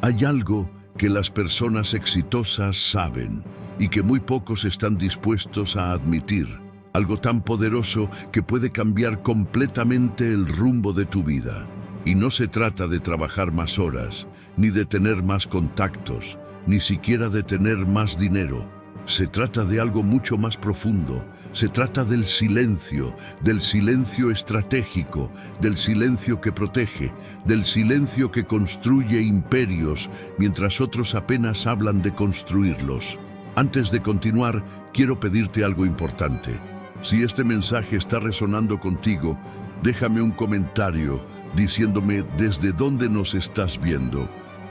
Hay algo que las personas exitosas saben y que muy pocos están dispuestos a admitir. Algo tan poderoso que puede cambiar completamente el rumbo de tu vida. Y no se trata de trabajar más horas, ni de tener más contactos, ni siquiera de tener más dinero. Se trata de algo mucho más profundo. Se trata del silencio estratégico, del silencio que protege, del silencio que construye imperios mientras otros apenas hablan de construirlos. Antes de continuar, quiero pedirte algo importante. Si este mensaje está resonando contigo, déjame un comentario diciéndome desde dónde nos estás viendo.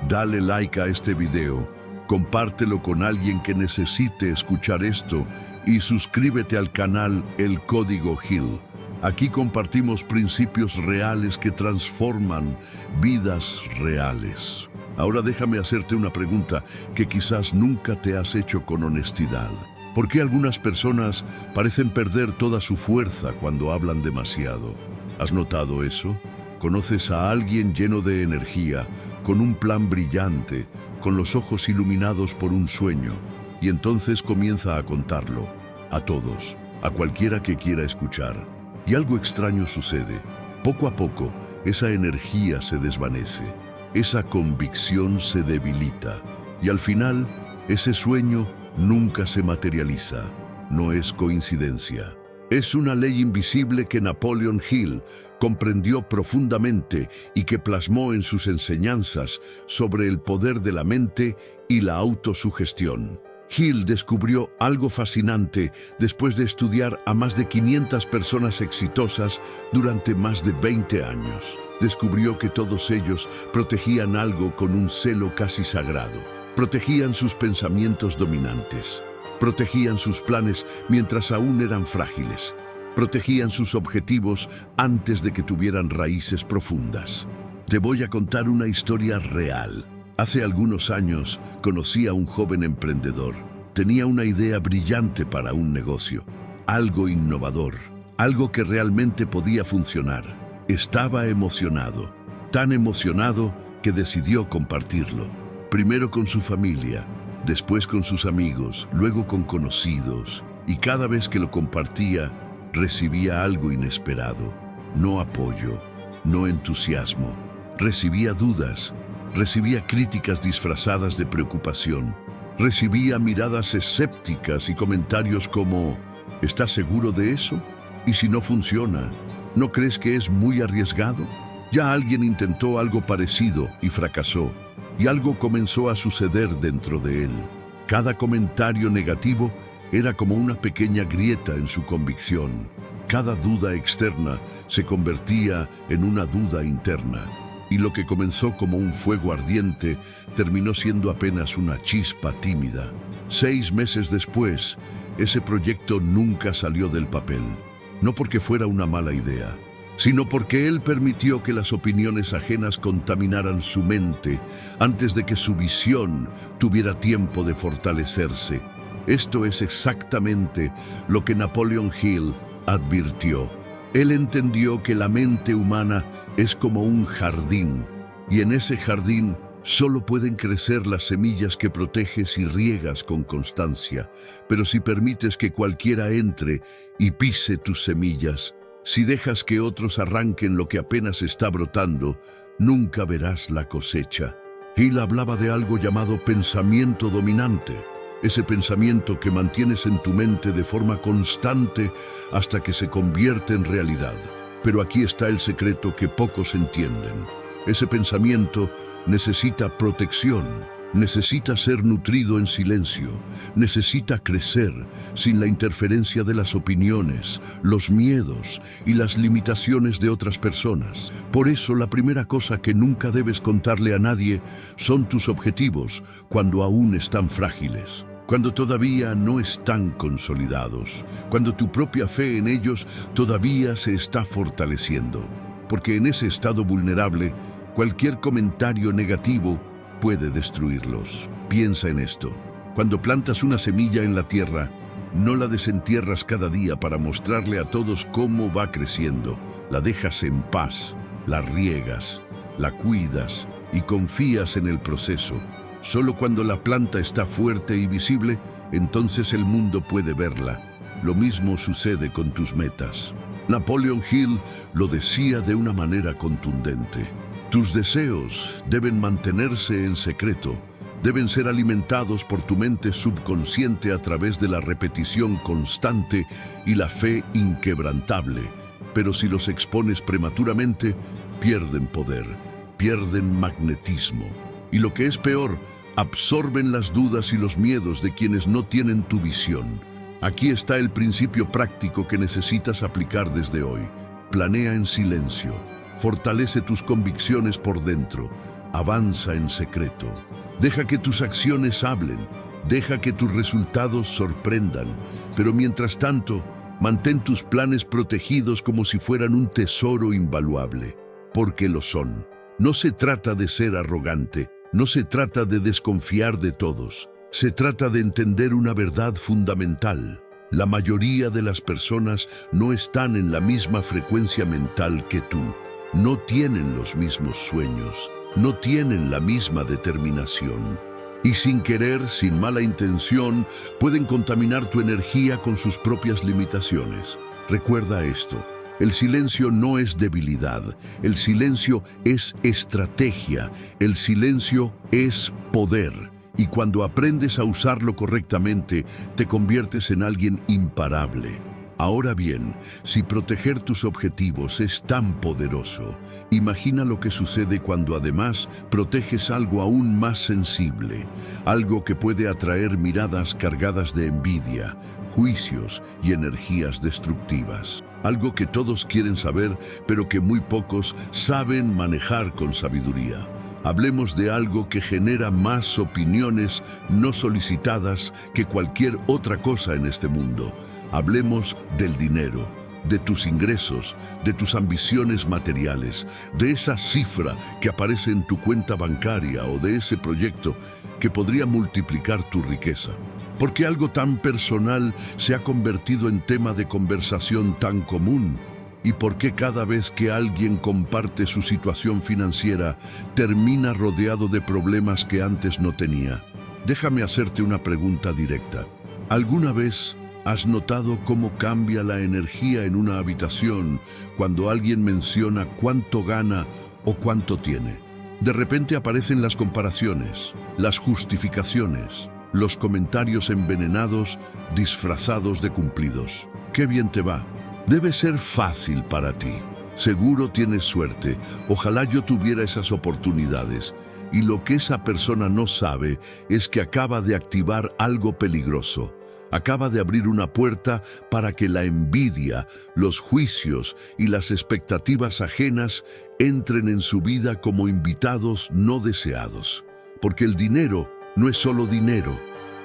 Dale like a este video, compártelo con alguien que necesite escuchar esto y suscríbete al canal El Código Hill. Aquí compartimos principios reales que transforman vidas reales. Ahora déjame hacerte una pregunta que quizás nunca te has hecho con honestidad. ¿Por qué algunas personas parecen perder toda su fuerza cuando hablan demasiado? ¿Has notado eso? ¿Conoces a alguien lleno de energía, con un plan brillante, con los ojos iluminados por un sueño? Y entonces comienza a contarlo, a todos, a cualquiera que quiera escuchar. Y algo extraño sucede. Poco a poco, esa energía se desvanece, esa convicción se debilita, y al final, ese sueño nunca se materializa. No es coincidencia. Es una ley invisible que Napoleon Hill comprendió profundamente y que plasmó en sus enseñanzas sobre el poder de la mente y la autosugestión. Hill descubrió algo fascinante después de estudiar a más de 500 personas exitosas durante más de 20 años. Descubrió que todos ellos protegían algo con un celo casi sagrado. Protegían sus pensamientos dominantes. Protegían sus planes mientras aún eran frágiles. Protegían sus objetivos antes de que tuvieran raíces profundas. Te voy a contar una historia real. Hace algunos años conocí a un joven emprendedor. Tenía una idea brillante para un negocio. Algo innovador. Algo que realmente podía funcionar. Estaba emocionado. Tan emocionado que decidió compartirlo. Primero con su familia, después con sus amigos, luego con conocidos, y cada vez que lo compartía, recibía algo inesperado. No apoyo, no entusiasmo. Recibía dudas, recibía críticas disfrazadas de preocupación. Recibía miradas escépticas y comentarios como: ¿estás seguro de eso? ¿Y si no funciona? ¿No crees que es muy arriesgado? Ya alguien intentó algo parecido y fracasó. Y algo comenzó a suceder dentro de él. Cada comentario negativo era como una pequeña grieta en su convicción. Cada duda externa se convertía en una duda interna. Y lo que comenzó como un fuego ardiente terminó siendo apenas una chispa tímida. 6 meses después, ese proyecto nunca salió del papel. No porque fuera una mala idea, sino porque él permitió que las opiniones ajenas contaminaran su mente antes de que su visión tuviera tiempo de fortalecerse. Esto es exactamente lo que Napoleon Hill advirtió. Él entendió que la mente humana es como un jardín, y en ese jardín solo pueden crecer las semillas que proteges y riegas con constancia. Pero si permites que cualquiera entre y pise tus semillas, si dejas que otros arranquen lo que apenas está brotando, nunca verás la cosecha. Hill hablaba de algo llamado pensamiento dominante, ese pensamiento que mantienes en tu mente de forma constante hasta que se convierte en realidad. Pero aquí está el secreto que pocos entienden. Ese pensamiento necesita protección. Necesita ser nutrido en silencio, necesita crecer sin la interferencia de las opiniones, los miedos y las limitaciones de otras personas. Por eso la primera cosa que nunca debes contarle a nadie son tus objetivos cuando aún están frágiles, cuando todavía no están consolidados, cuando tu propia fe en ellos todavía se está fortaleciendo. Porque en ese estado vulnerable, cualquier comentario negativo puede destruirlos. Piensa en esto. Cuando plantas una semilla en la tierra, no la desentierras cada día para mostrarle a todos cómo va creciendo. La dejas en paz, la riegas, la cuidas y confías en el proceso. Solo cuando la planta está fuerte y visible, entonces el mundo puede verla. Lo mismo sucede con tus metas. Napoleon Hill lo decía de una manera contundente. Tus deseos deben mantenerse en secreto, deben ser alimentados por tu mente subconsciente a través de la repetición constante y la fe inquebrantable. Pero si los expones prematuramente, pierden poder, pierden magnetismo. Y lo que es peor, absorben las dudas y los miedos de quienes no tienen tu visión. Aquí está el principio práctico que necesitas aplicar desde hoy. Planea en silencio, fortalece tus convicciones por dentro, avanza en secreto. Deja que tus acciones hablen, deja que tus resultados sorprendan, pero mientras tanto, mantén tus planes protegidos como si fueran un tesoro invaluable, porque lo son. No se trata de ser arrogante, no se trata de desconfiar de todos. Se trata de entender una verdad fundamental. La mayoría de las personas no están en la misma frecuencia mental que tú. No tienen los mismos sueños, no tienen la misma determinación. Y sin querer, sin mala intención, pueden contaminar tu energía con sus propias limitaciones. Recuerda esto, el silencio no es debilidad, el silencio es estrategia, el silencio es poder. Y cuando aprendes a usarlo correctamente, te conviertes en alguien imparable. Ahora bien, si proteger tus objetivos es tan poderoso, imagina lo que sucede cuando además proteges algo aún más sensible, algo que puede atraer miradas cargadas de envidia, juicios y energías destructivas. Algo que todos quieren saber, pero que muy pocos saben manejar con sabiduría. Hablemos de algo que genera más opiniones no solicitadas que cualquier otra cosa en este mundo. Hablemos del dinero, de tus ingresos, de tus ambiciones materiales, de esa cifra que aparece en tu cuenta bancaria o de ese proyecto que podría multiplicar tu riqueza. ¿Por qué algo tan personal se ha convertido en tema de conversación tan común? ¿Y por qué cada vez que alguien comparte su situación financiera termina rodeado de problemas que antes no tenía? Déjame hacerte una pregunta directa. ¿Alguna vez has notado cómo cambia la energía en una habitación cuando alguien menciona cuánto gana o cuánto tiene? De repente aparecen las comparaciones, las justificaciones, los comentarios envenenados disfrazados de cumplidos. ¡Qué bien te va! Debe ser fácil para ti. Seguro tienes suerte. Ojalá yo tuviera esas oportunidades. Y lo que esa persona no sabe es que acaba de activar algo peligroso. Acaba de abrir una puerta para que la envidia, los juicios y las expectativas ajenas entren en su vida como invitados no deseados. Porque el dinero no es solo dinero.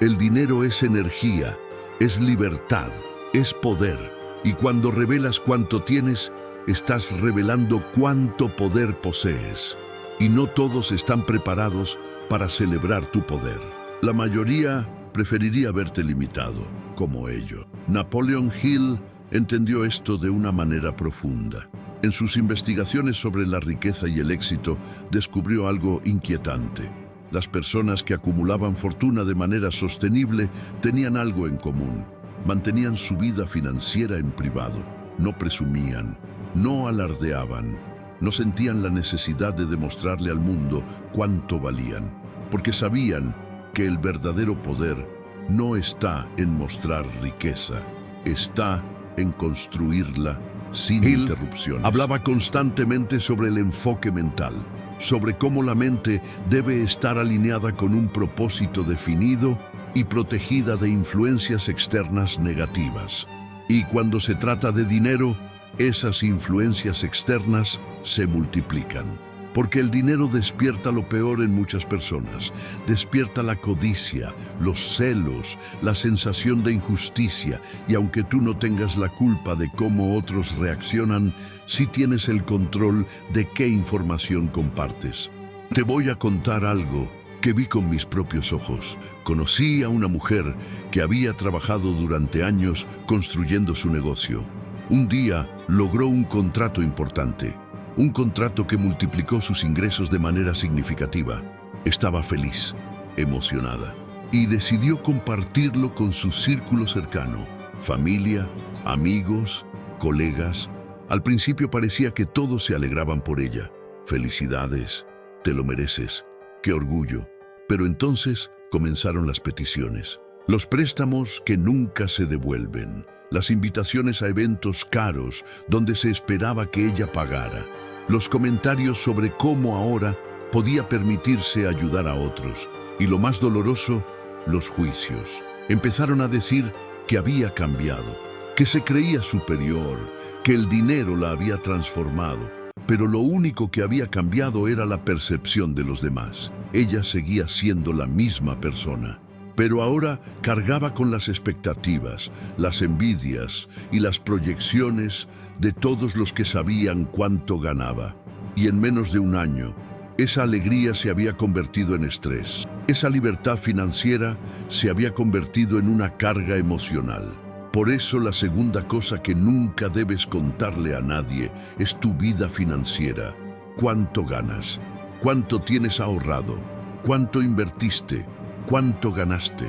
El dinero es energía, es libertad, es poder. Y cuando revelas cuánto tienes, estás revelando cuánto poder posees. Y no todos están preparados para celebrar tu poder. La mayoría preferiría verte limitado, como ello. Napoleon Hill entendió esto de una manera profunda. En sus investigaciones sobre la riqueza y el éxito, descubrió algo inquietante. Las personas que acumulaban fortuna de manera sostenible tenían algo en común. Mantenían su vida financiera en privado, no presumían, no alardeaban, no sentían la necesidad de demostrarle al mundo cuánto valían, porque sabían que el verdadero poder no está en mostrar riqueza, está en construirla sin interrupciones. Hablaba constantemente sobre el enfoque mental, sobre cómo la mente debe estar alineada con un propósito definido y protegida de influencias externas negativas. Y cuando se trata de dinero, esas influencias externas se multiplican. Porque el dinero despierta lo peor en muchas personas. Despierta la codicia, los celos, la sensación de injusticia. Y aunque tú no tengas la culpa de cómo otros reaccionan, sí tienes el control de qué información compartes. Te voy a contar algo que vi con mis propios ojos. Conocí a una mujer que había trabajado durante años construyendo su negocio. Un día logró un contrato importante, un contrato que multiplicó sus ingresos de manera significativa. Estaba feliz, emocionada, y decidió compartirlo con su círculo cercano, familia, amigos, colegas. Al principio parecía que todos se alegraban por ella. Felicidades, te lo mereces, qué orgullo. Pero entonces comenzaron las peticiones, los préstamos que nunca se devuelven, las invitaciones a eventos caros donde se esperaba que ella pagara, los comentarios sobre cómo ahora podía permitirse ayudar a otros, y lo más doloroso, los juicios. Empezaron a decir que había cambiado, que se creía superior, que el dinero la había transformado, pero lo único que había cambiado era la percepción de los demás. Ella seguía siendo la misma persona, pero ahora cargaba con las expectativas, las envidias y las proyecciones de todos los que sabían cuánto ganaba. Y en menos de un año, esa alegría se había convertido en estrés. Esa libertad financiera se había convertido en una carga emocional. Por eso la segunda cosa que nunca debes contarle a nadie es tu vida financiera. ¿Cuánto ganas? ¿Cuánto tienes ahorrado? ¿Cuánto invertiste? ¿Cuánto ganaste?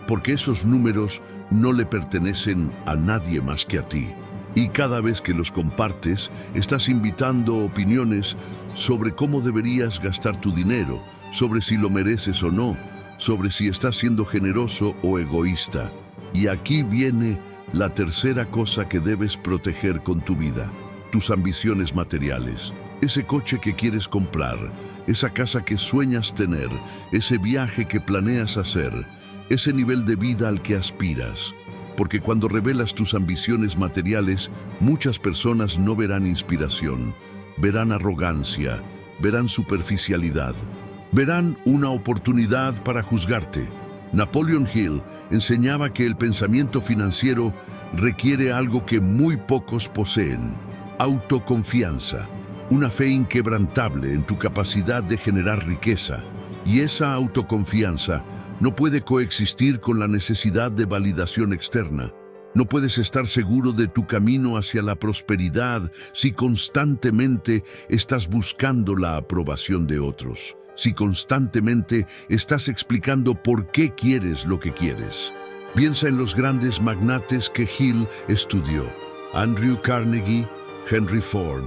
Porque esos números no le pertenecen a nadie más que a ti. Y cada vez que los compartes, estás invitando opiniones sobre cómo deberías gastar tu dinero, sobre si lo mereces o no, sobre si estás siendo generoso o egoísta. Y aquí viene la tercera cosa que debes proteger con tu vida: tus ambiciones materiales. Ese coche que quieres comprar, esa casa que sueñas tener, ese viaje que planeas hacer, ese nivel de vida al que aspiras. Porque cuando revelas tus ambiciones materiales, muchas personas no verán inspiración, verán arrogancia, verán superficialidad, verán una oportunidad para juzgarte. Napoleon Hill enseñaba que el pensamiento financiero requiere algo que muy pocos poseen: autoconfianza, una fe inquebrantable en tu capacidad de generar riqueza. Y esa autoconfianza no puede coexistir con la necesidad de validación externa. No puedes estar seguro de tu camino hacia la prosperidad si constantemente estás buscando la aprobación de otros, si constantemente estás explicando por qué quieres lo que quieres. Piensa en los grandes magnates que Hill estudió: Andrew Carnegie, Henry Ford,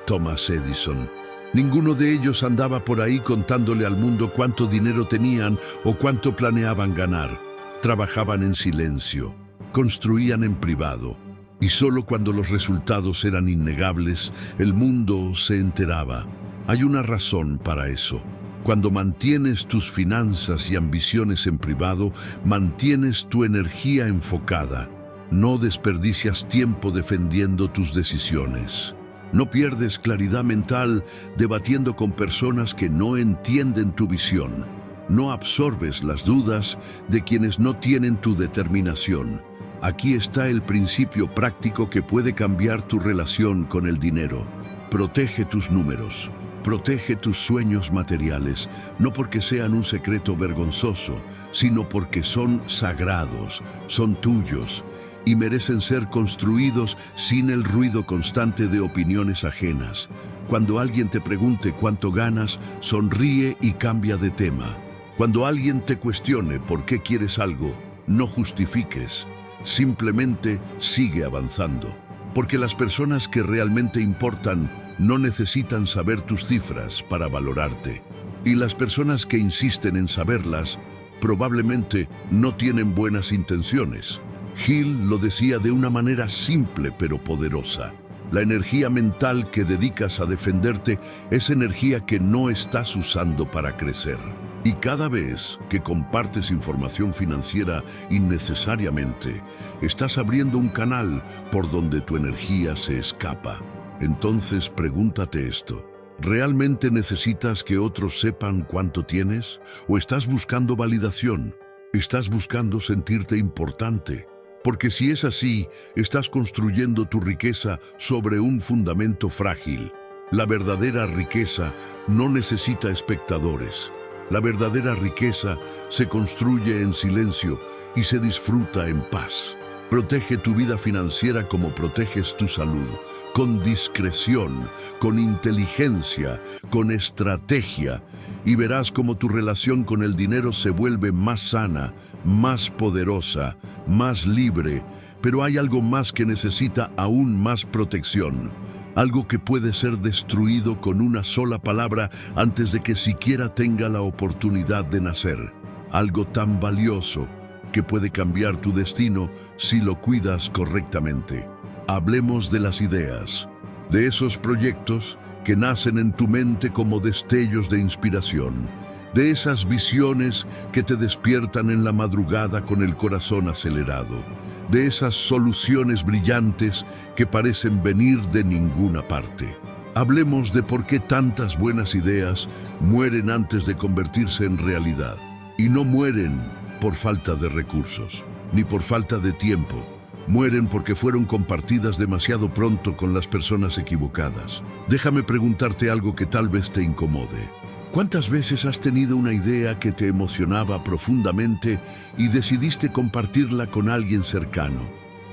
Thomas Edison. Ninguno de ellos andaba por ahí contándole al mundo cuánto dinero tenían o cuánto planeaban ganar. Trabajaban en silencio, construían en privado, y solo cuando los resultados eran innegables, el mundo se enteraba. Hay una razón para eso. Cuando mantienes tus finanzas y ambiciones en privado, mantienes tu energía enfocada. No desperdicias tiempo defendiendo tus decisiones. No pierdes claridad mental debatiendo con personas que no entienden tu visión. No absorbes las dudas de quienes no tienen tu determinación. Aquí está el principio práctico que puede cambiar tu relación con el dinero. Protege tus números. Protege tus sueños materiales, no porque sean un secreto vergonzoso, sino porque son sagrados, son tuyos, y merecen ser construidos sin el ruido constante de opiniones ajenas. Cuando alguien te pregunte cuánto ganas, sonríe y cambia de tema. Cuando alguien te cuestione por qué quieres algo, no justifiques, simplemente sigue avanzando. Porque las personas que realmente importan no necesitan saber tus cifras para valorarte. Y las personas que insisten en saberlas probablemente no tienen buenas intenciones. Hill lo decía de una manera simple pero poderosa: la energía mental que dedicas a defenderte es energía que no estás usando para crecer. Y cada vez que compartes información financiera innecesariamente, estás abriendo un canal por donde tu energía se escapa. Entonces pregúntate esto: ¿realmente necesitas que otros sepan cuánto tienes? ¿O estás buscando validación? ¿Estás buscando sentirte importante? Porque si es así, estás construyendo tu riqueza sobre un fundamento frágil. La verdadera riqueza no necesita espectadores. La verdadera riqueza se construye en silencio y se disfruta en paz. Protege tu vida financiera como proteges tu salud, con discreción, con inteligencia, con estrategia, y verás cómo tu relación con el dinero se vuelve más sana, más poderosa, más libre. Pero hay algo más que necesita aún más protección, algo que puede ser destruido con una sola palabra antes de que siquiera tenga la oportunidad de nacer. Algo tan valioso que puede cambiar tu destino si lo cuidas correctamente. Hablemos de las ideas, de esos proyectos que nacen en tu mente como destellos de inspiración, de esas visiones que te despiertan en la madrugada con el corazón acelerado, de esas soluciones brillantes que parecen venir de ninguna parte. Hablemos de por qué tantas buenas ideas mueren antes de convertirse en realidad. Y no mueren por falta de recursos, ni por falta de tiempo. Mueren porque fueron compartidas demasiado pronto con las personas equivocadas. Déjame preguntarte algo que tal vez te incomode. ¿Cuántas veces has tenido una idea que te emocionaba profundamente y decidiste compartirla con alguien cercano?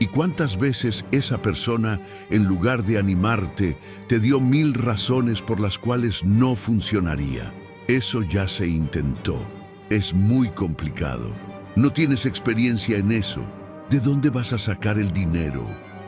¿Y cuántas veces esa persona, en lugar de animarte, te dio 1000 razones por las cuales no funcionaría? Eso ya se intentó. Es muy complicado. No tienes experiencia en eso. ¿De dónde vas a sacar el dinero?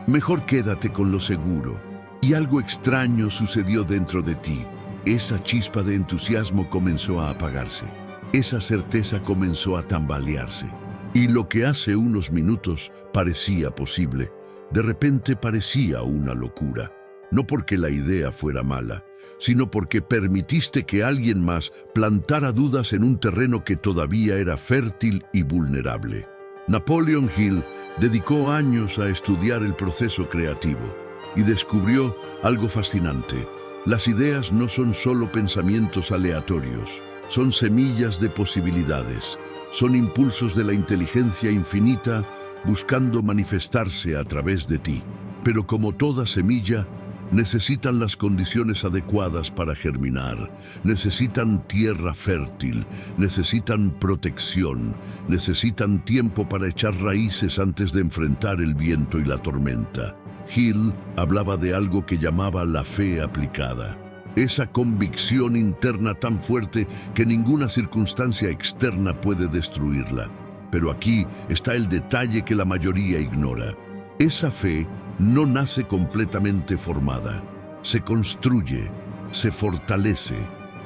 Mejor quédate con lo seguro. Y algo extraño sucedió dentro de ti. Esa chispa de entusiasmo comenzó a apagarse. Esa certeza comenzó a tambalearse. Y lo que hace unos minutos parecía posible, de repente parecía una locura. No porque la idea fuera mala, sino porque permitiste que alguien más plantara dudas en un terreno que todavía era fértil y vulnerable. Napoleon Hill dedicó años a estudiar el proceso creativo y descubrió algo fascinante. Las ideas no son solo pensamientos aleatorios, son semillas de posibilidades, son impulsos de la inteligencia infinita buscando manifestarse a través de ti. Pero como toda semilla, necesitan las condiciones adecuadas para germinar, necesitan tierra fértil, necesitan protección, necesitan tiempo para echar raíces antes de enfrentar el viento y la tormenta. Hill hablaba de algo que llamaba la fe aplicada, esa convicción interna tan fuerte que ninguna circunstancia externa puede destruirla. Pero aquí está el detalle que la mayoría ignora. Esa fe no nace completamente formada, se construye, se fortalece,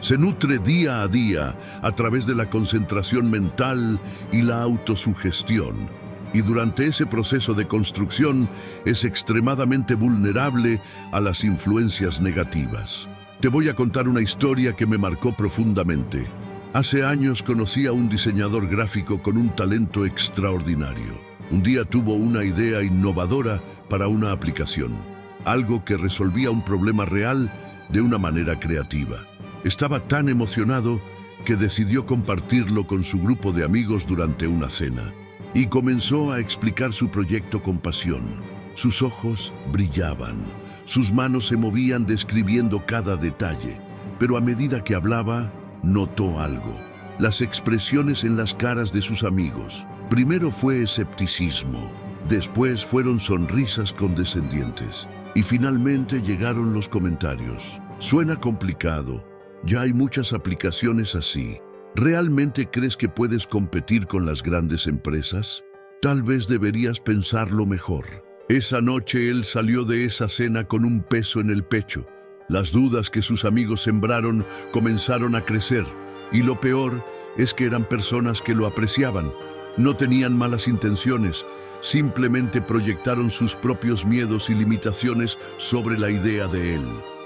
se nutre día a día a través de la concentración mental y la autosugestión. Y durante ese proceso de construcción es extremadamente vulnerable a las influencias negativas. Te voy a contar una historia que me marcó profundamente. Hace años conocí a un diseñador gráfico con un talento extraordinario. Un día tuvo una idea innovadora para una aplicación, algo que resolvía un problema real de una manera creativa. Estaba tan emocionado que decidió compartirlo con su grupo de amigos durante una cena y comenzó a explicar su proyecto con pasión. Sus ojos brillaban, sus manos se movían describiendo cada detalle, pero a medida que hablaba, notó algo. Las expresiones en las caras de sus amigos. Primero fue escepticismo, después fueron sonrisas condescendientes y finalmente llegaron los comentarios. Suena complicado, ya hay muchas aplicaciones así. ¿Realmente crees que puedes competir con las grandes empresas? Tal vez deberías pensarlo mejor. Esa noche él salió de esa cena con un peso en el pecho. Las dudas que sus amigos sembraron comenzaron a crecer y lo peor es que eran personas que lo apreciaban. No tenían malas intenciones, simplemente proyectaron sus propios miedos y limitaciones sobre la idea de él.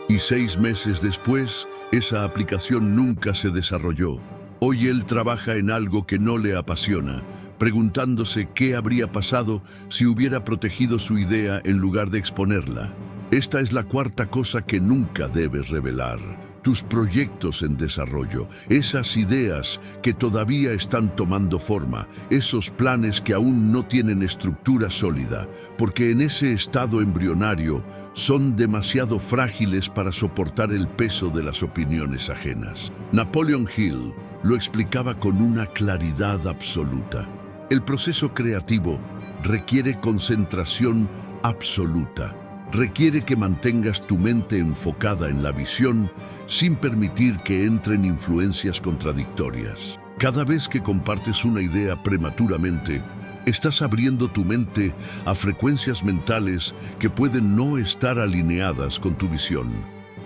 Y 6 meses después, esa aplicación nunca se desarrolló. Hoy él trabaja en algo que no le apasiona, preguntándose qué habría pasado si hubiera protegido su idea en lugar de exponerla. Esta es la cuarta cosa que nunca debes revelar. Tus proyectos en desarrollo, esas ideas que todavía están tomando forma, esos planes que aún no tienen estructura sólida, porque en ese estado embrionario son demasiado frágiles para soportar el peso de las opiniones ajenas. Napoleon Hill lo explicaba con una claridad absoluta. El proceso creativo requiere concentración absoluta. Requiere que mantengas tu mente enfocada en la visión sin permitir que entren influencias contradictorias. Cada vez que compartes una idea prematuramente, estás abriendo tu mente a frecuencias mentales que pueden no estar alineadas con tu visión,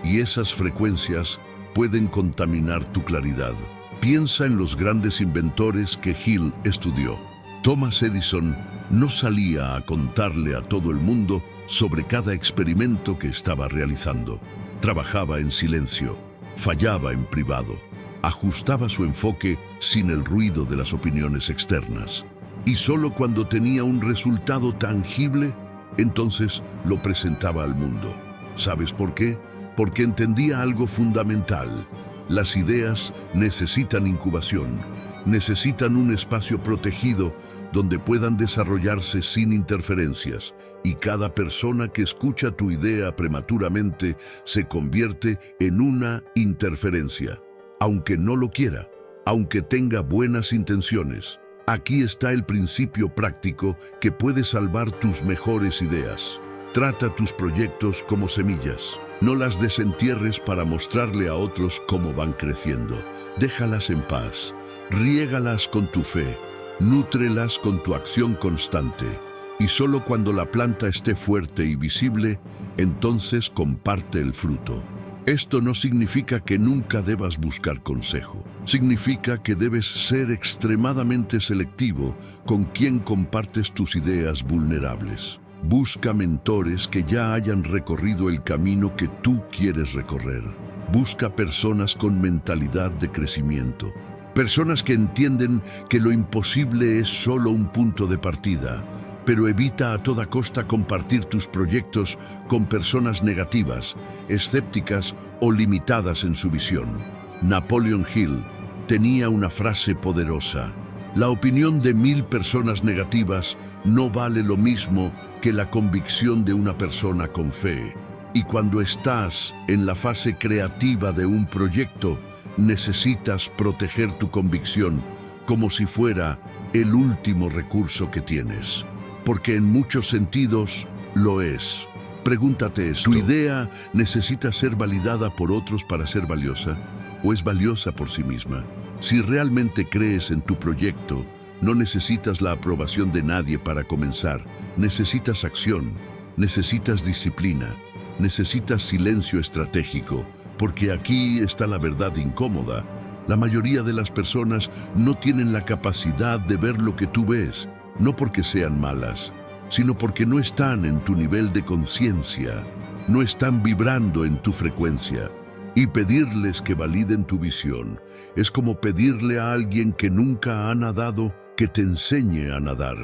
y esas frecuencias pueden contaminar tu claridad. Piensa en los grandes inventores que Hill estudió. Thomas Edison no salía a contarle a todo el mundo sobre cada experimento que estaba realizando. Trabajaba en silencio, fallaba en privado, ajustaba su enfoque sin el ruido de las opiniones externas. Y solo cuando tenía un resultado tangible, entonces lo presentaba al mundo. ¿Sabes por qué? Porque entendía algo fundamental. Las ideas necesitan incubación, necesitan un espacio protegido donde puedan desarrollarse sin interferencias, y cada persona que escucha tu idea prematuramente se convierte en una interferencia, aunque no lo quiera, aunque tenga buenas intenciones. Aquí está el principio práctico que puede salvar tus mejores ideas. Trata tus proyectos como semillas. No las desentierres para mostrarle a otros cómo van creciendo. Déjalas en paz. Riégalas con tu fe. Nútrelas con tu acción constante. Y solo cuando la planta esté fuerte y visible, entonces comparte el fruto. Esto no significa que nunca debas buscar consejo. Significa que debes ser extremadamente selectivo con quien compartes tus ideas vulnerables. Busca mentores que ya hayan recorrido el camino que tú quieres recorrer. Busca personas con mentalidad de crecimiento. Personas que entienden que lo imposible es solo un punto de partida, pero evita a toda costa compartir tus proyectos con personas negativas, escépticas o limitadas en su visión. Napoleon Hill tenía una frase poderosa: la opinión de 1000 personas negativas no vale lo mismo que la convicción de una persona con fe. Y cuando estás en la fase creativa de un proyecto, necesitas proteger tu convicción como si fuera el último recurso que tienes. Porque en muchos sentidos lo es. Pregúntate esto: ¿tu idea necesita ser validada por otros para ser valiosa? ¿O es valiosa por sí misma? Si realmente crees en tu proyecto, no necesitas la aprobación de nadie para comenzar. Necesitas acción, necesitas disciplina, necesitas silencio estratégico, porque aquí está la verdad incómoda. La mayoría de las personas no tienen la capacidad de ver lo que tú ves, no porque sean malas, sino porque no están en tu nivel de conciencia, no están vibrando en tu frecuencia. Y pedirles que validen tu visión es como pedirle a alguien que nunca ha nadado que te enseñe a nadar.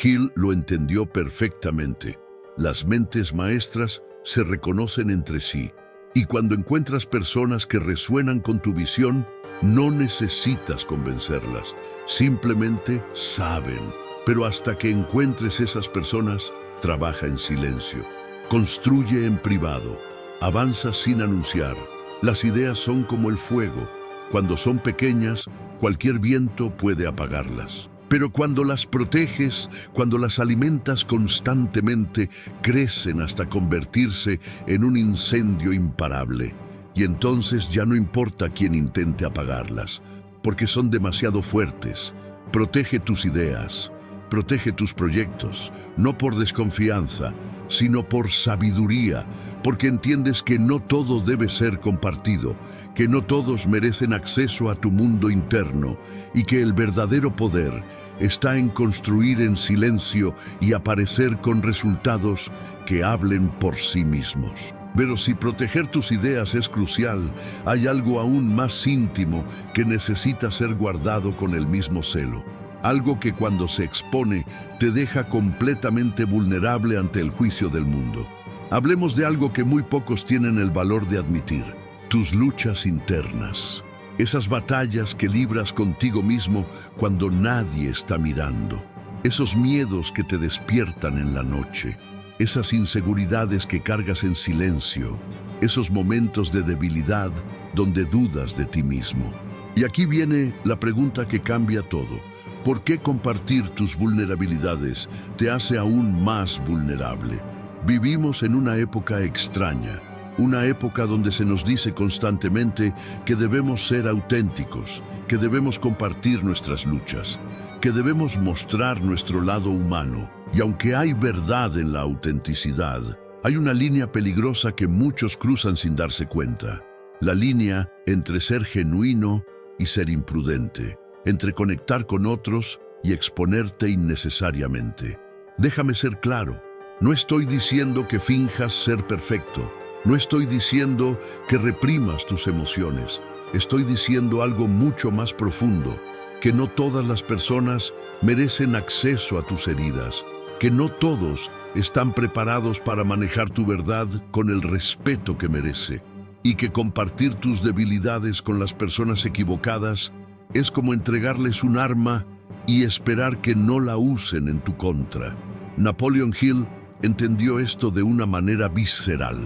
Hill lo entendió perfectamente. Las mentes maestras se reconocen entre sí, y cuando encuentras personas que resuenan con tu visión, no necesitas convencerlas, simplemente saben. Pero hasta que encuentres esas personas, trabaja en silencio, construye en privado, avanza sin anunciar. Las ideas son como el fuego. Cuando son pequeñas, cualquier viento puede apagarlas. Pero cuando las proteges, cuando las alimentas constantemente, crecen hasta convertirse en un incendio imparable. Y entonces ya no importa quién intente apagarlas, porque son demasiado fuertes. Protege tus ideas, protege tus proyectos, no por desconfianza, sino por sabiduría, porque entiendes que no todo debe ser compartido, que no todos merecen acceso a tu mundo interno, y que el verdadero poder está en construir en silencio y aparecer con resultados que hablen por sí mismos. Pero si proteger tus ideas es crucial, hay algo aún más íntimo que necesita ser guardado con el mismo celo. Algo que cuando se expone te deja completamente vulnerable ante el juicio del mundo. Hablemos de algo que muy pocos tienen el valor de admitir: tus luchas internas. Esas batallas que libras contigo mismo cuando nadie está mirando. Esos miedos que te despiertan en la noche. Esas inseguridades que cargas en silencio. Esos momentos de debilidad donde dudas de ti mismo. Y aquí viene la pregunta que cambia todo. ¿Por qué compartir tus vulnerabilidades te hace aún más vulnerable? Vivimos en una época extraña, una época donde se nos dice constantemente que debemos ser auténticos, que debemos compartir nuestras luchas, que debemos mostrar nuestro lado humano. Y aunque hay verdad en la autenticidad, hay una línea peligrosa que muchos cruzan sin darse cuenta. La línea entre ser genuino y ser imprudente, entre conectar con otros y exponerte innecesariamente. Déjame ser claro, no estoy diciendo que finjas ser perfecto, no estoy diciendo que reprimas tus emociones, estoy diciendo algo mucho más profundo, que no todas las personas merecen acceso a tus heridas, que no todos están preparados para manejar tu verdad con el respeto que merece, y que compartir tus debilidades con las personas equivocadas es como entregarles un arma y esperar que no la usen en tu contra. Napoleon Hill entendió esto de una manera visceral.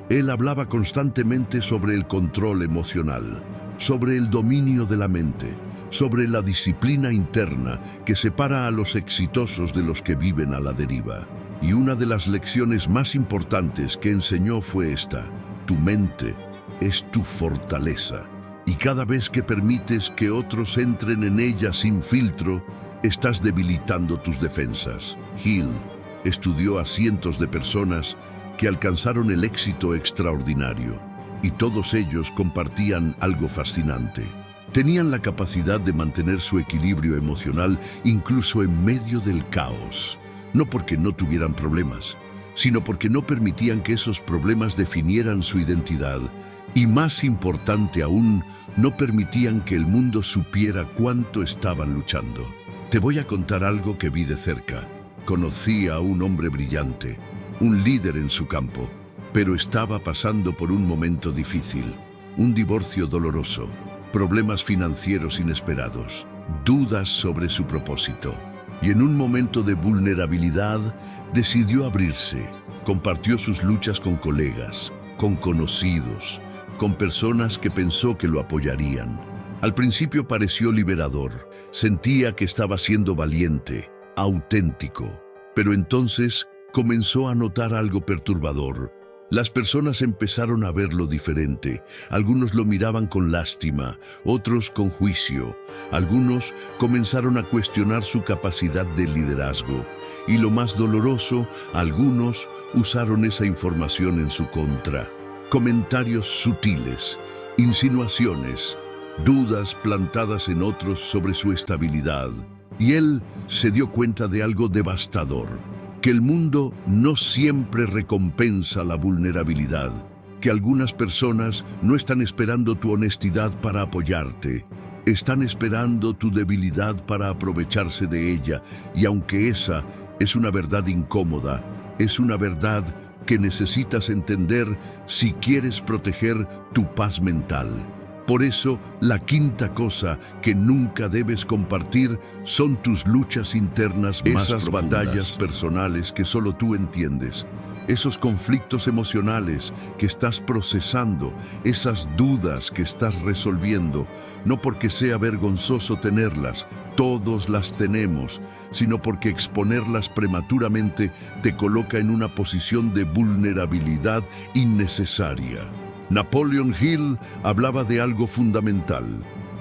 Él hablaba constantemente sobre el control emocional, sobre el dominio de la mente, sobre la disciplina interna que separa a los exitosos de los que viven a la deriva. Y una de las lecciones más importantes que enseñó fue esta: tu mente es tu fortaleza, y cada vez que permites que otros entren en ella sin filtro, estás debilitando tus defensas. Hill estudió a cientos de personas que alcanzaron el éxito extraordinario, y todos ellos compartían algo fascinante. Tenían la capacidad de mantener su equilibrio emocional incluso en medio del caos, no porque no tuvieran problemas, sino porque no permitían que esos problemas definieran su identidad, y más importante aún, no permitían que el mundo supiera cuánto estaban luchando. Te voy a contar algo que vi de cerca. Conocí a un hombre brillante, un líder en su campo, pero estaba pasando por un momento difícil, un divorcio doloroso, problemas financieros inesperados, dudas sobre su propósito. Y en un momento de vulnerabilidad, decidió abrirse. Compartió sus luchas con colegas, con conocidos, con personas que pensó que lo apoyarían. Al principio pareció liberador, sentía que estaba siendo valiente, auténtico, pero entonces comenzó a notar algo perturbador. Las personas empezaron a verlo diferente. Algunos lo miraban con lástima, otros con juicio. Algunos comenzaron a cuestionar su capacidad de liderazgo. Y lo más doloroso, algunos usaron esa información en su contra. Comentarios sutiles, insinuaciones, dudas plantadas en otros sobre su estabilidad. Y él se dio cuenta de algo devastador: que el mundo no siempre recompensa la vulnerabilidad, que algunas personas no están esperando tu honestidad para apoyarte, están esperando tu debilidad para aprovecharse de ella, y aunque esa es una verdad incómoda, es una verdad que necesitas entender si quieres proteger tu paz mental. Por eso, la quinta cosa que nunca debes compartir son tus luchas internas más profundas. Esas batallas personales que solo tú entiendes, esos conflictos emocionales que estás procesando, esas dudas que estás resolviendo, no porque sea vergonzoso tenerlas, todos las tenemos, sino porque exponerlas prematuramente te coloca en una posición de vulnerabilidad innecesaria. Napoleon Hill hablaba de algo fundamental: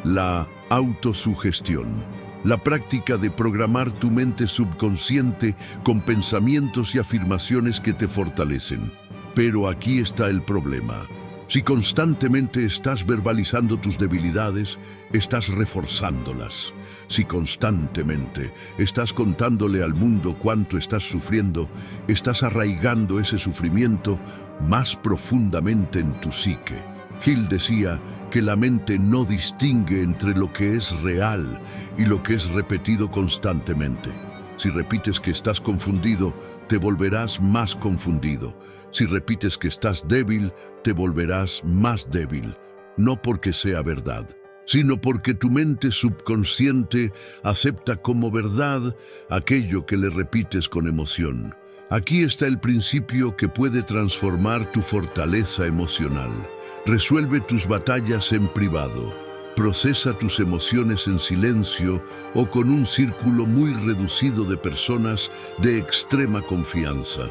la autosugestión, la práctica de programar tu mente subconsciente con pensamientos y afirmaciones que te fortalecen. Pero aquí está el problema. Si constantemente estás verbalizando tus debilidades, estás reforzándolas. Si constantemente estás contándole al mundo cuánto estás sufriendo, estás arraigando ese sufrimiento más profundamente en tu psique. Hill decía que la mente no distingue entre lo que es real y lo que es repetido constantemente. Si repites que estás confundido, te volverás más confundido. Si repites que estás débil, te volverás más débil. No porque sea verdad, sino porque tu mente subconsciente acepta como verdad aquello que le repites con emoción. Aquí está el principio que puede transformar tu fortaleza emocional. Resuelve tus batallas en privado. Procesa tus emociones en silencio o con un círculo muy reducido de personas de extrema confianza.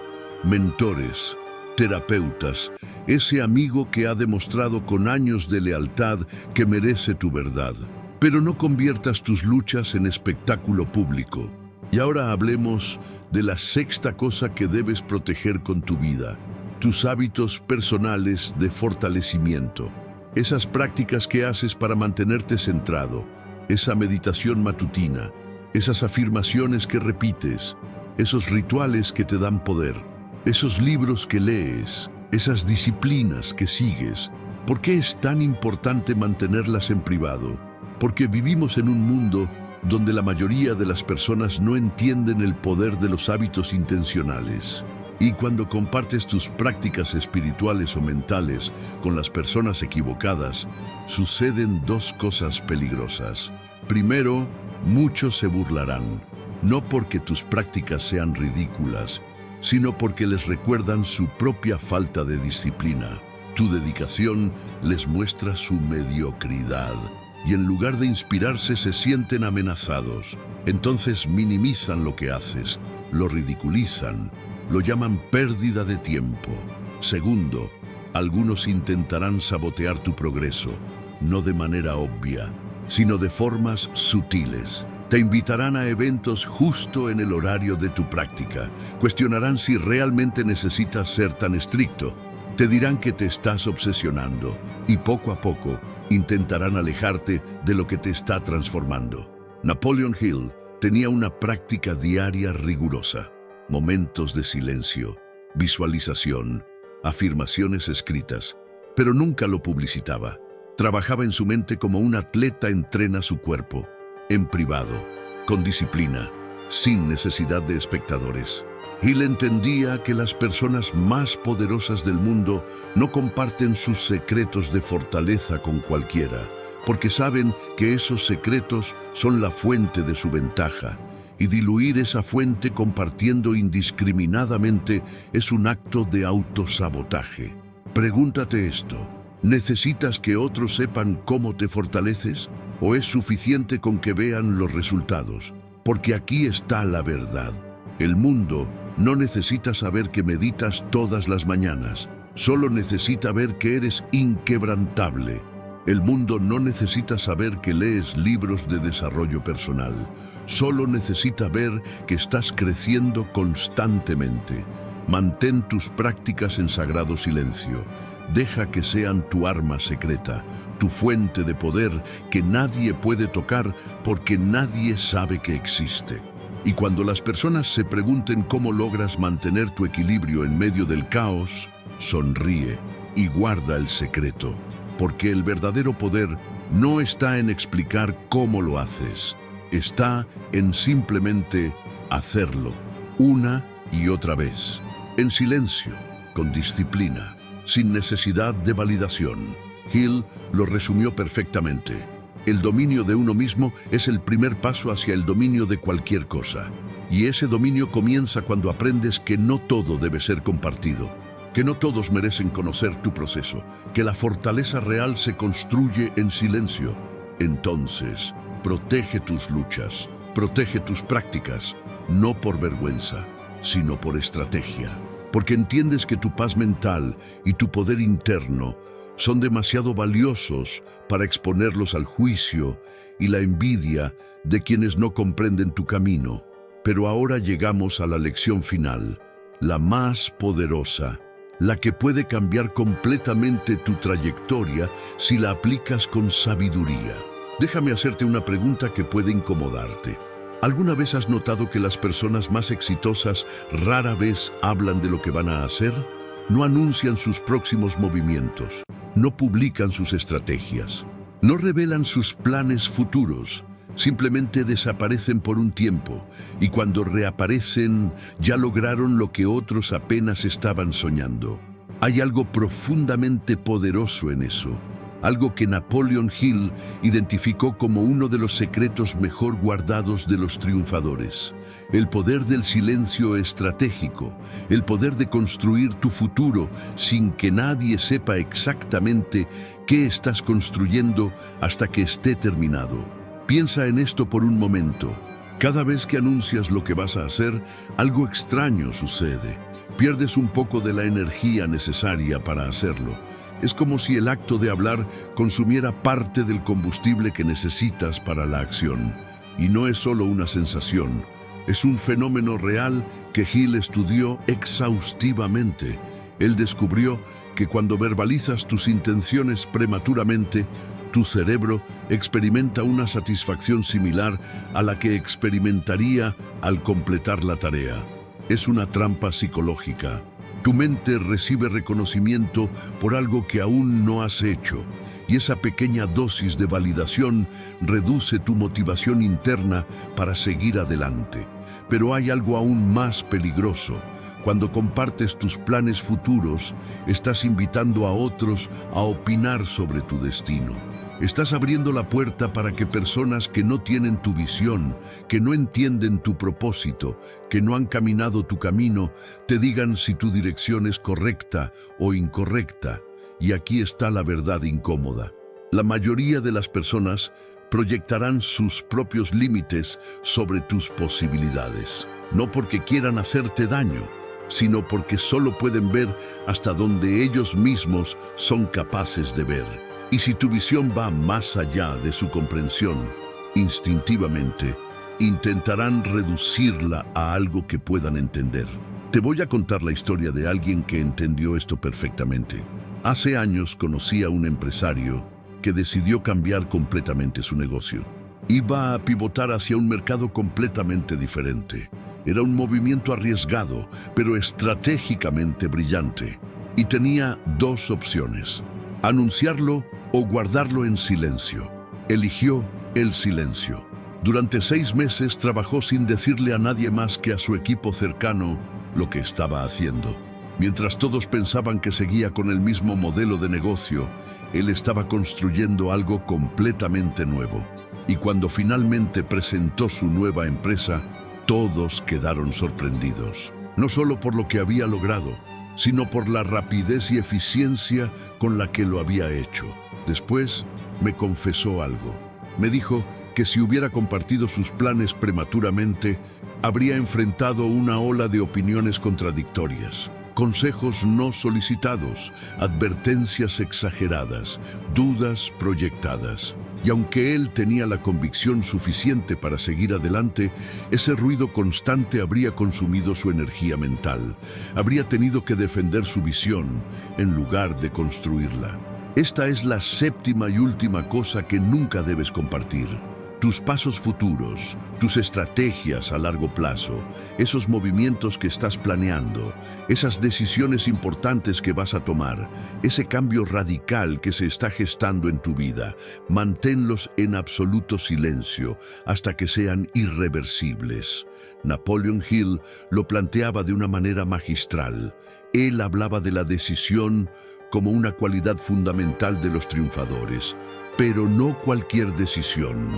Mentores, terapeutas, ese amigo que ha demostrado con años de lealtad que merece tu verdad. Pero no conviertas tus luchas en espectáculo público. Y ahora hablemos de la sexta cosa que debes proteger con tu vida: tus hábitos personales de fortalecimiento. Esas prácticas que haces para mantenerte centrado, esa meditación matutina, esas afirmaciones que repites, esos rituales que te dan poder, esos libros que lees, esas disciplinas que sigues. ¿Por qué es tan importante mantenerlas en privado? Porque vivimos en un mundo donde la mayoría de las personas no entienden el poder de los hábitos intencionales. Y cuando compartes tus prácticas espirituales o mentales con las personas equivocadas, suceden dos cosas peligrosas. Primero, muchos se burlarán, no porque tus prácticas sean ridículas, sino porque les recuerdan su propia falta de disciplina. Tu dedicación les muestra su mediocridad, y en lugar de inspirarse se sienten amenazados. Entonces minimizan lo que haces, lo ridiculizan, lo llaman pérdida de tiempo. Segundo, algunos intentarán sabotear tu progreso, no de manera obvia, sino de formas sutiles. Te invitarán a eventos justo en el horario de tu práctica. Cuestionarán si realmente necesitas ser tan estricto. Te dirán que te estás obsesionando y poco a poco intentarán alejarte de lo que te está transformando. Napoleon Hill tenía una práctica diaria rigurosa: momentos de silencio, visualización, afirmaciones escritas, pero nunca lo publicitaba. Trabajaba en su mente como un atleta entrena su cuerpo, en privado, con disciplina, sin necesidad de espectadores. Hill entendía que las personas más poderosas del mundo no comparten sus secretos de fortaleza con cualquiera, porque saben que esos secretos son la fuente de su ventaja, y diluir esa fuente compartiendo indiscriminadamente es un acto de autosabotaje. Pregúntate esto: ¿necesitas que otros sepan cómo te fortaleces? ¿O es suficiente con que vean los resultados? Porque aquí está la verdad. El mundo no necesita saber que meditas todas las mañanas, solo necesita ver que eres inquebrantable. El mundo no necesita saber que lees libros de desarrollo personal, solo necesita ver que estás creciendo constantemente. Mantén tus prácticas en sagrado silencio. Deja que sean tu arma secreta, tu fuente de poder que nadie puede tocar porque nadie sabe que existe. Y cuando las personas se pregunten cómo logras mantener tu equilibrio en medio del caos, sonríe y guarda el secreto, porque el verdadero poder no está en explicar cómo lo haces, está en simplemente hacerlo, una y otra vez, en silencio, con disciplina, sin necesidad de validación. Hill lo resumió perfectamente. El dominio de uno mismo es el primer paso hacia el dominio de cualquier cosa. Y ese dominio comienza cuando aprendes que no todo debe ser compartido, que no todos merecen conocer tu proceso, que la fortaleza real se construye en silencio. Entonces, protege tus luchas, protege tus prácticas, no por vergüenza, sino por estrategia. Porque entiendes que tu paz mental y tu poder interno son demasiado valiosos para exponerlos al juicio y la envidia de quienes no comprenden tu camino. Pero ahora llegamos a la lección final, la más poderosa, la que puede cambiar completamente tu trayectoria si la aplicas con sabiduría. Déjame hacerte una pregunta que puede incomodarte. ¿Alguna vez has notado que las personas más exitosas rara vez hablan de lo que van a hacer? No anuncian sus próximos movimientos. No publican sus estrategias, no revelan sus planes futuros, simplemente desaparecen por un tiempo y cuando reaparecen ya lograron lo que otros apenas estaban soñando. Hay algo profundamente poderoso en eso. algo que Napoleon Hill identificó como uno de los secretos mejor guardados de los triunfadores. El poder del silencio estratégico, el poder de construir tu futuro sin que nadie sepa exactamente qué estás construyendo hasta que esté terminado. Piensa en esto por un momento. Cada vez que anuncias lo que vas a hacer, algo extraño sucede. Pierdes un poco de la energía necesaria para hacerlo. Es como si el acto de hablar consumiera parte del combustible que necesitas para la acción. Y no es solo una sensación, es un fenómeno real que Hill estudió exhaustivamente. Él descubrió que cuando verbalizas tus intenciones prematuramente, tu cerebro experimenta una satisfacción similar a la que experimentaría al completar la tarea. Es una trampa psicológica. Tu mente recibe reconocimiento por algo que aún no has hecho, y esa pequeña dosis de validación reduce tu motivación interna para seguir adelante. Pero hay algo aún más peligroso. Cuando compartes tus planes futuros, estás invitando a otros a opinar sobre tu destino. Estás abriendo la puerta para que personas que no tienen tu visión, que no entienden tu propósito, que no han caminado tu camino, te digan si tu dirección es correcta o incorrecta. Y aquí está la verdad incómoda. La mayoría de las personas proyectarán sus propios límites sobre tus posibilidades. No porque quieran hacerte daño, sino porque solo pueden ver hasta donde ellos mismos son capaces de ver. Y si tu visión va más allá de su comprensión, instintivamente intentarán reducirla a algo que puedan entender. Te voy a contar la historia de alguien que entendió esto perfectamente. Hace años conocí a un empresario que decidió cambiar completamente su negocio. Iba a pivotar hacia un mercado completamente diferente. Era un movimiento arriesgado, pero estratégicamente brillante. Y tenía dos opciones: anunciarlo o guardarlo en silencio. Eligió el silencio. Durante 6 meses trabajó sin decirle a nadie más que a su equipo cercano lo que estaba haciendo. Mientras todos pensaban que seguía con el mismo modelo de negocio, él estaba construyendo algo completamente nuevo. Y cuando finalmente presentó su nueva empresa, todos quedaron sorprendidos. No solo por lo que había logrado, sino por la rapidez y eficiencia con la que lo había hecho. Después me confesó algo. Me dijo que si hubiera compartido sus planes prematuramente, habría enfrentado una ola de opiniones contradictorias, consejos no solicitados, advertencias exageradas, dudas proyectadas. Y aunque él tenía la convicción suficiente para seguir adelante, ese ruido constante habría consumido su energía mental. Habría tenido que defender su visión en lugar de construirla. Esta es la séptima y última cosa que nunca debes compartir. Tus pasos futuros, tus estrategias a largo plazo, esos movimientos que estás planeando, esas decisiones importantes que vas a tomar, ese cambio radical que se está gestando en tu vida, manténlos en absoluto silencio hasta que sean irreversibles. Napoleon Hill lo planteaba de una manera magistral. Él hablaba de la decisión como una cualidad fundamental de los triunfadores, pero no cualquier decisión.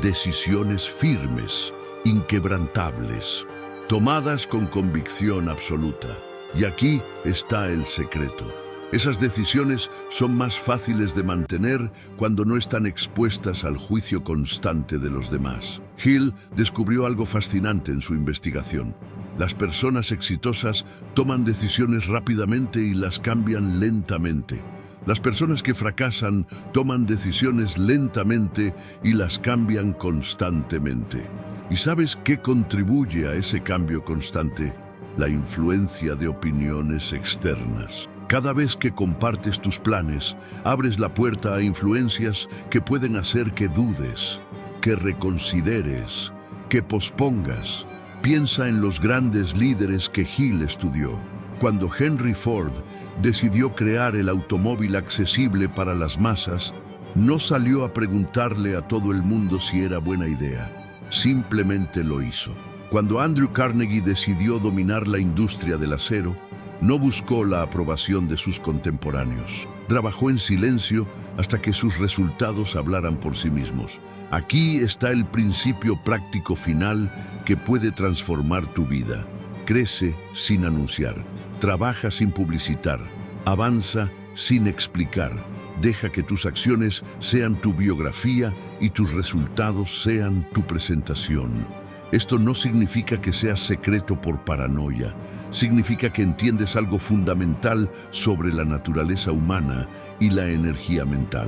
Decisiones firmes, inquebrantables, tomadas con convicción absoluta. Y aquí está el secreto. Esas decisiones son más fáciles de mantener cuando no están expuestas al juicio constante de los demás. Hill descubrió algo fascinante en su investigación. Las personas exitosas toman decisiones rápidamente y las cambian lentamente. Las personas que fracasan toman decisiones lentamente y las cambian constantemente. ¿Y sabes qué contribuye a ese cambio constante? La influencia de opiniones externas. Cada vez que compartes tus planes, abres la puerta a influencias que pueden hacer que dudes, que reconsideres, que pospongas. Piensa en los grandes líderes que Hill estudió. Cuando Henry Ford decidió crear el automóvil accesible para las masas, no salió a preguntarle a todo el mundo si era buena idea. Simplemente lo hizo. Cuando Andrew Carnegie decidió dominar la industria del acero, No buscó la aprobación de sus contemporáneos. Trabajó en silencio hasta que sus resultados hablaran por sí mismos. Aquí está el principio práctico final que puede transformar tu vida. Crece sin anunciar, trabaja sin publicitar, avanza sin explicar. Deja que tus acciones sean tu biografía y tus resultados sean tu presentación. Esto no significa que seas secreto por paranoia. Significa que entiendes algo fundamental sobre la naturaleza humana y la energía mental.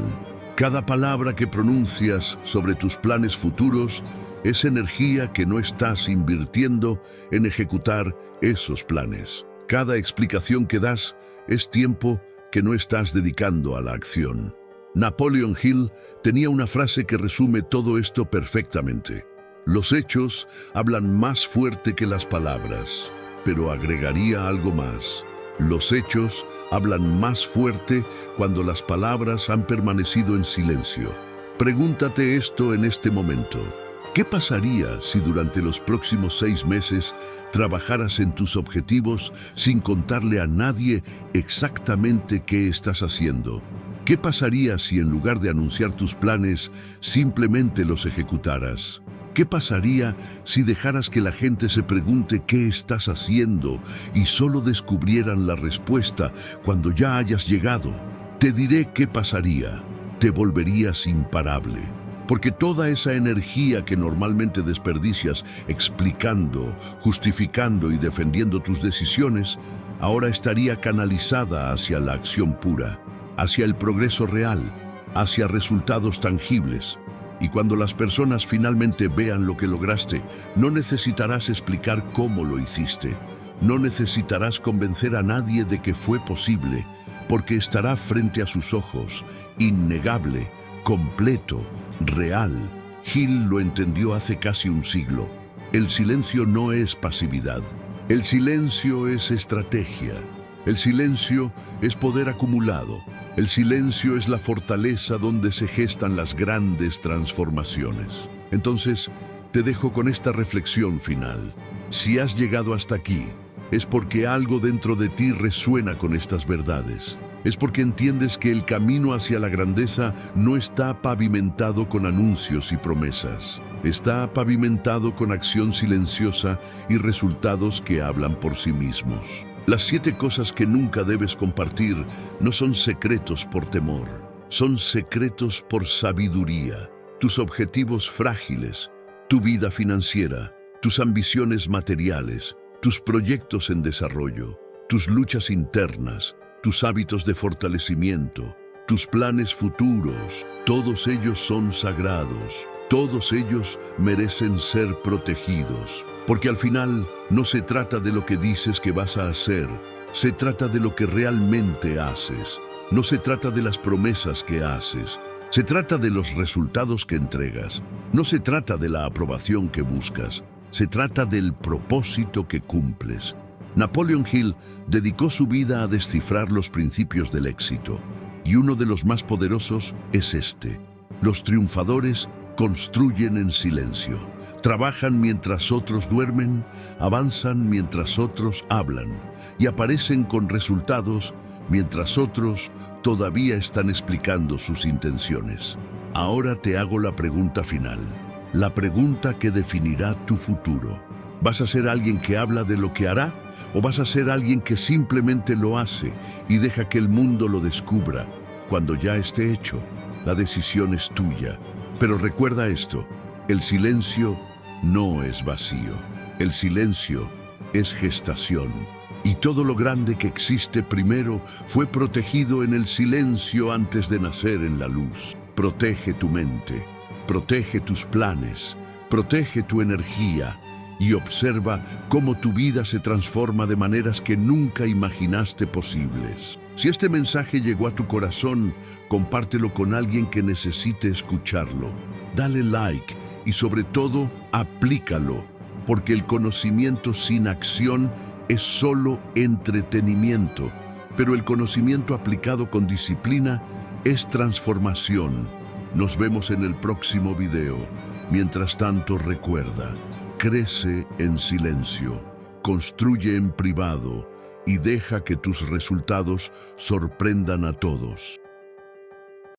Cada palabra que pronuncias sobre tus planes futuros es energía que no estás invirtiendo en ejecutar esos planes. Cada explicación que das es tiempo que no estás dedicando a la acción. Napoleon Hill tenía una frase que resume todo esto perfectamente. Los hechos hablan más fuerte que las palabras, pero agregaría algo más. Los hechos hablan más fuerte cuando las palabras han permanecido en silencio. Pregúntate esto en este momento. ¿Qué pasaría si durante los próximos 6 meses trabajaras en tus objetivos sin contarle a nadie exactamente qué estás haciendo? ¿Qué pasaría si en lugar de anunciar tus planes, simplemente los ejecutaras? ¿Qué pasaría si dejaras que la gente se pregunte qué estás haciendo y solo descubrieran la respuesta cuando ya hayas llegado? Te diré qué pasaría. Te volverías imparable. Porque toda esa energía que normalmente desperdicias explicando, justificando y defendiendo tus decisiones, ahora estaría canalizada hacia la acción pura, hacia el progreso real, hacia resultados tangibles. Y cuando las personas finalmente vean lo que lograste, no necesitarás explicar cómo lo hiciste. No necesitarás convencer a nadie de que fue posible, porque estará frente a sus ojos, innegable, completo, real. Hill lo entendió hace casi un siglo. El silencio no es pasividad. El silencio es estrategia. El silencio es poder acumulado. El silencio es la fortaleza donde se gestan las grandes transformaciones. Entonces, te dejo con esta reflexión final. Si has llegado hasta aquí, es porque algo dentro de ti resuena con estas verdades. Es porque entiendes que el camino hacia la grandeza no está pavimentado con anuncios y promesas. Está pavimentado con acción silenciosa y resultados que hablan por sí mismos. Las 7 cosas que nunca debes compartir no son secretos por temor, son secretos por sabiduría. Tus objetivos frágiles, tu vida financiera, tus ambiciones materiales, tus proyectos en desarrollo, tus luchas internas, tus hábitos de fortalecimiento, tus planes futuros, todos ellos son sagrados. Todos ellos merecen ser protegidos, porque al final no se trata de lo que dices que vas a hacer, se trata de lo que realmente haces. No se trata de las promesas que haces, se trata de los resultados que entregas. No se trata de la aprobación que buscas, se trata del propósito que cumples. Napoleon Hill dedicó su vida a descifrar los principios del éxito, y uno de los más poderosos es este: los triunfadores construyen en silencio, trabajan mientras otros duermen, avanzan mientras otros hablan y aparecen con resultados mientras otros todavía están explicando sus intenciones. Ahora te hago la pregunta final, la pregunta que definirá tu futuro. ¿Vas a ser alguien que habla de lo que hará o vas a ser alguien que simplemente lo hace y deja que el mundo lo descubra cuando ya esté hecho? La decisión es tuya. Pero recuerda esto, el silencio no es vacío. El silencio es gestación. Y todo lo grande que existe primero fue protegido en el silencio antes de nacer en la luz. Protege tu mente, protege tus planes, protege tu energía y observa cómo tu vida se transforma de maneras que nunca imaginaste posibles. Si este mensaje llegó a tu corazón, compártelo con alguien que necesite escucharlo. Dale like y sobre todo, aplícalo, porque el conocimiento sin acción es solo entretenimiento, pero el conocimiento aplicado con disciplina es transformación. Nos vemos en el próximo video. Mientras tanto, recuerda, crece en silencio, construye en privado y deja que tus resultados sorprendan a todos.